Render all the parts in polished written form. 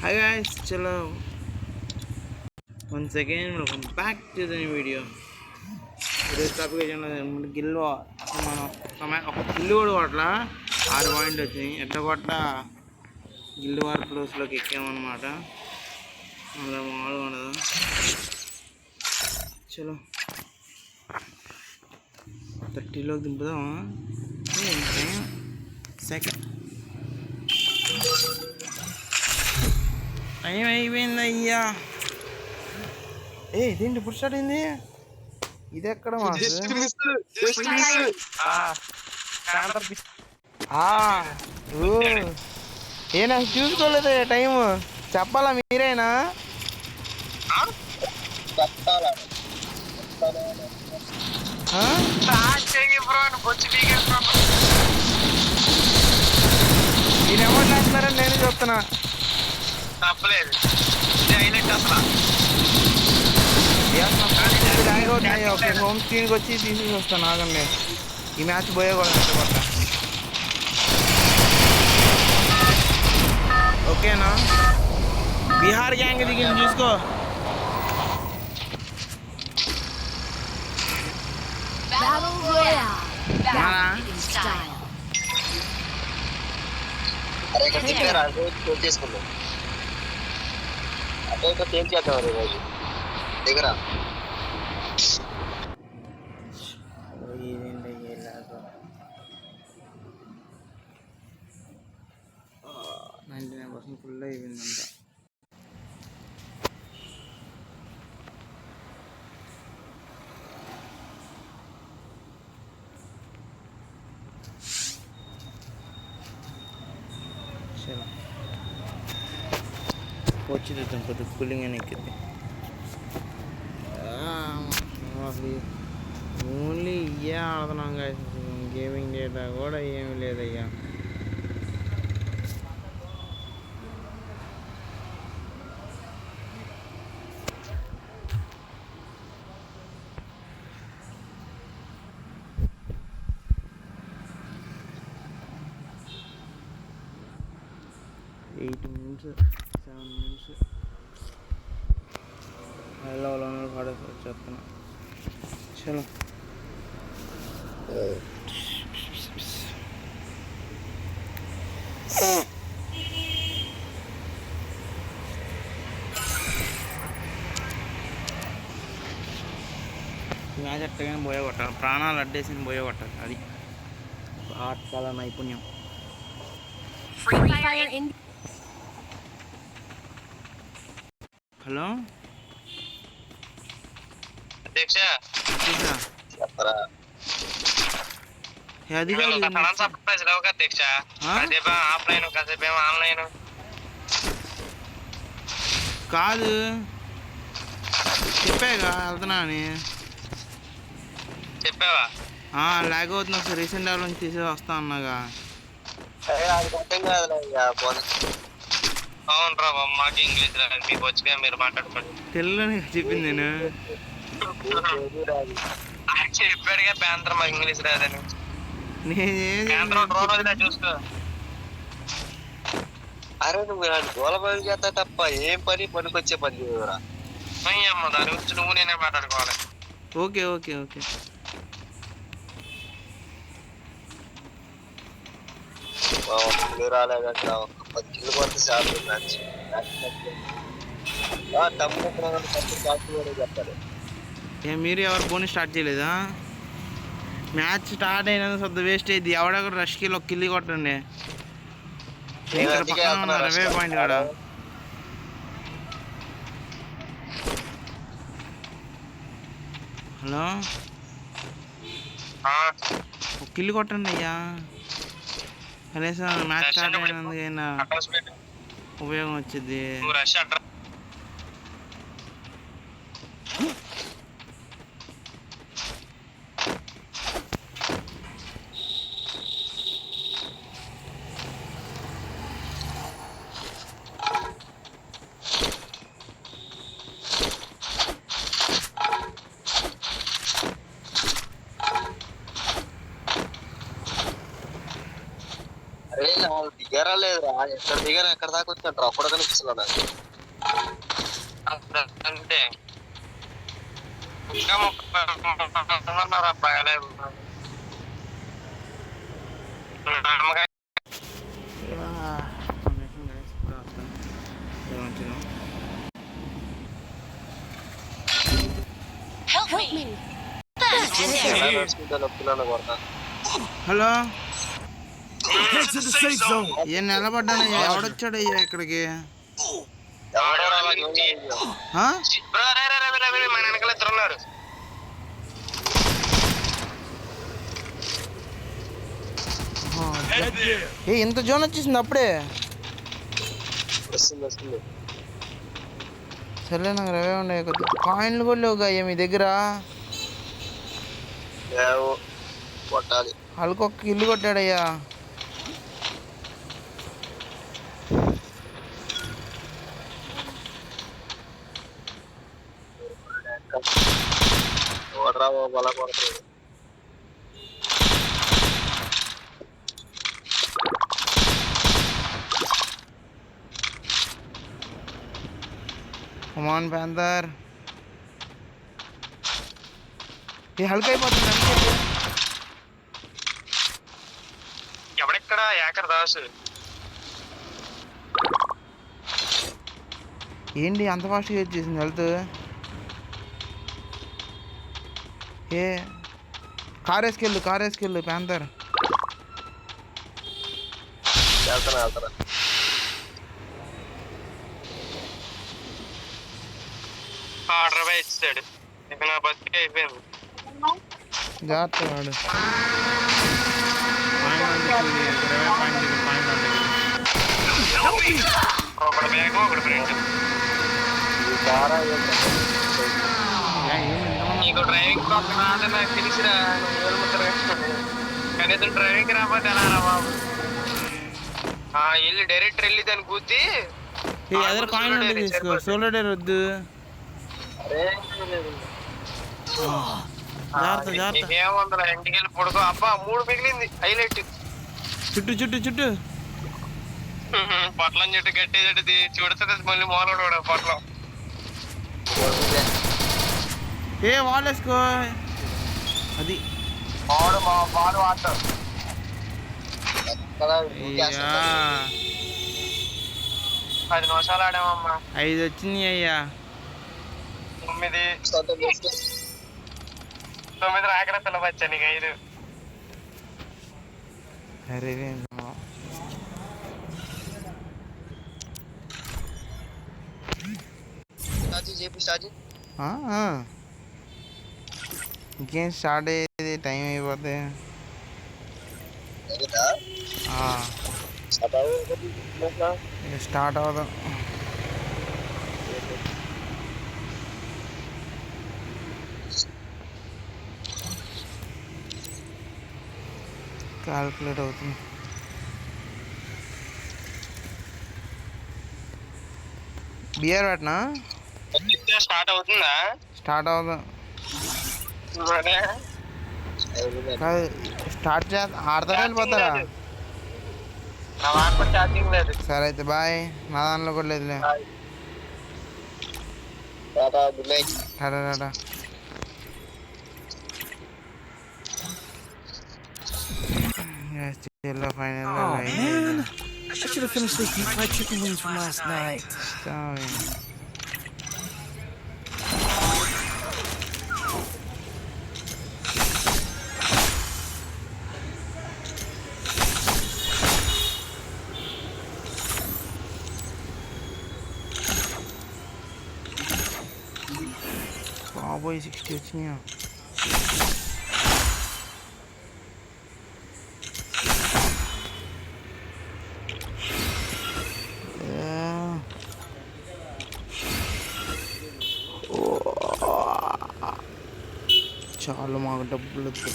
Hi guys, chalo. Once again, welcome back to the new video. Today's topic is గిల్లు మనం ఒక గిల్లు కూడా కొట్ల 6 పాయింట్ వచ్చినాయి. ఎట్లా కొట్ల గిల్లు వార్ ప్లేస్లోకి ఎక్కామన్నమాట. అందులో మామూలుగా ఉండదు. చలో 30లోకి దింపుదామా? సెకండ్ టైం అయిపోయింది అయ్యా. ఇదేంటి ఇప్పుడు స్టార్ట్ అయింది? ఇది ఎక్కడ నాకు చూసుకోలేదు టైం. చెప్పాలా మీరేనా? మీరు ఎవరు చేస్తున్నారని నేను చెప్తున్నా. తప్పలేదు ఓకే, హోమ్ స్క్రీన్కి వచ్చి తీసేసి వస్తాను. ఆగండి, ఈ మ్యాచ్ పోయేకూడదు. ఓకేనా? బీహార్ గ్యాంగ్ దిగింది చూసుకో. ఫుల్ అయిపోయిందంట. వచ్చి చూద్దాం, కొద్దిగా కూలింగ్ అని ఎక్కింది. ఓన్లీ ఇవే ఆడుతున్నాం కదా, గేమింగ్ డేటా కూడా ఏమి లేదయ్యా. ఎయిట్ మినిట్స్ 7 మినిట్స్ హైలో పడేసి వచ్చేస్తున్నా. చలో మ్యాచ్ ఎట్టగానే పోయే కొట్టాలి, ప్రాణాలు అడ్డేసి పోయే కొట్టాలి. అది ఆటకాల నైపుణ్యం. హలో అధ్యక్ష, అది కాదు, చెప్పాగా వెళ్తున్నా అని. చెప్పావా? లాగ్ అవుతున్నా సార్, రీసెంట్ డెవలప్ నుంచి తీసే వస్తా అన్నాగా. అవును రా, మాకు ఇంగ్లీష్ రాదు, మీకు వచ్చిగా మీరు మాట్లాడుకోండి. తెలుగులోనే చెప్పింది నేను. చెప్పాడుగా పేంతరం, మాకు ఇంగ్లీష్ రాదని. చూసుకో. అరే నువ్వు గోల పని చేస్తా తప్ప ఏం పని పనికొచ్చే పని చేయరా. అమ్మ దాని గురించి నువ్వు నేనే మాట్లాడుకోవాలి. Okay okay okay. రాలేదంట, 10 కిలో కొత్త శాతం మ్యాచ్ చెప్తారు. మీరు ఎవరు బోని స్టార్ట్ చేయలేదా? మ్యాచ్ స్టార్ట్ అయినందుకు సొద్ద వేస్ట్ అయింది. ఎవడొకటి రష్కి ఒక కిల్లి కొట్టండి. 20 పాయింట్ కాడ హలో, ఒక కిల్లి కొట్టండి అయ్యా. కనీసం మ్యాచ్ స్టార్ట్ అయినందుకైనా ఉపయోగం వచ్చింది. దిగరా లేదురా ఎక్కడ దిగాను ఎక్కడ దాకా వచ్చినట్టు అప్పుడు కనిపిస్తున్నా నాకు అంటే ఇంకా 30 ఉన్నారు అబ్బాయి హలో ఏం నిలబడ్డానయ్యా ఎవడొచ్చాడయ్యా ఇక్కడికి మన వెనకాల ఇద్దరు ఉన్నారు ఏ ఇంత జోన్ వచ్చేసింది అప్పుడే వస్తుంది సర్లే నాకు రవే ఉన్నాయి కొద్ది కాయిన్లు కూడా లేవుగా మీ దగ్గర కొట్టాలి వాళ్ళకొక్క ఇల్లు కొట్టాడయ్యా బలా కొడతాడు కమాన్ ప్యాంథర్ ఈ హల్క్ అయిపోతుంది ఎవడెక్కడ ఏకర్ దాసు ఏంటి అంత ఫాస్ట్గా వచ్చేసింది హెల్త్ ఏ కార్ వేసుకెళ్ళు ప్యాంథర్ వెళ్తారా ఆర్డర్ ఇచ్చాడు ఇక నా బతికి అయిపోయింది జాగ్రత్త వాడు ఒకటి బ్యాగ్ ఒకటి ప్రింట్ నీకు డ్రైవింగ్ కొత్త రాదు నాకు తెలిసిరా కనీసం డ్రైవింగ్ రాబోతే ఎలా రా బాబు వెళ్ళి డైరెక్ట్ వెళ్ళి దాన్ని కూర్చి ఎదురు కాయిన్ తీసుకో సోలో డేర్ వద్దు ఏముందిరా ఇంటికి వెళ్ళి పడుకో అబ్బా 3 మిగిలింది హైలైట్ చుట్టూ పొట్లం చెట్టు గట్టి చెట్టు చూడుతుంది మళ్ళీ మొదలు పొట్లం ఏ వాళ్ళేసుకో అది బాడు వాటర్ 10 నిమిషాలు ఆడామమ్మా 5 వచ్చినాయి అయ్యా 9 రాకడ పిల్లవచ్చా నీకు 5 అరే ఇంకేం స్టార్ట్ అయ్యేది టైం అయిపోతే స్టార్ట్ అవుదాం క్యాల్కులేట్ అవుతుంది బియర్ పెట్టనా స్టార్ట్ అవుతుందా స్టార్ట్ అవుదాం స్టార్ట్ ఆడతారా వెళ్ళిపోతారా ఛార్జింగ్ లేదు సరే అయితే బాయ్ నా దాంట్లో కూడా లేదులే Tata Tata final I should have finished those deep fried chicken wings from last night. బాబోయ్ 60 వచ్చినాయా చాలా మాకు డబ్బులు వద్దు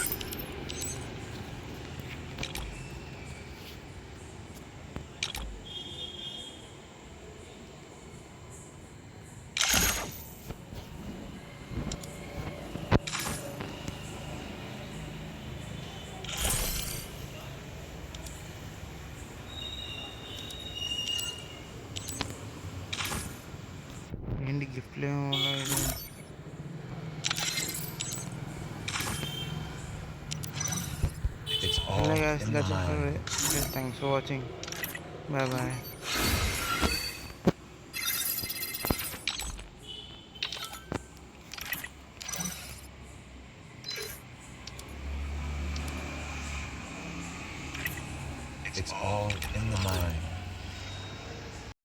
గిఫ్ట్లు ఏమో లేదు. It's all Hey guys, in the that's it for mind. it. Okay, thanks for watching. Bye bye. It's all in the mind.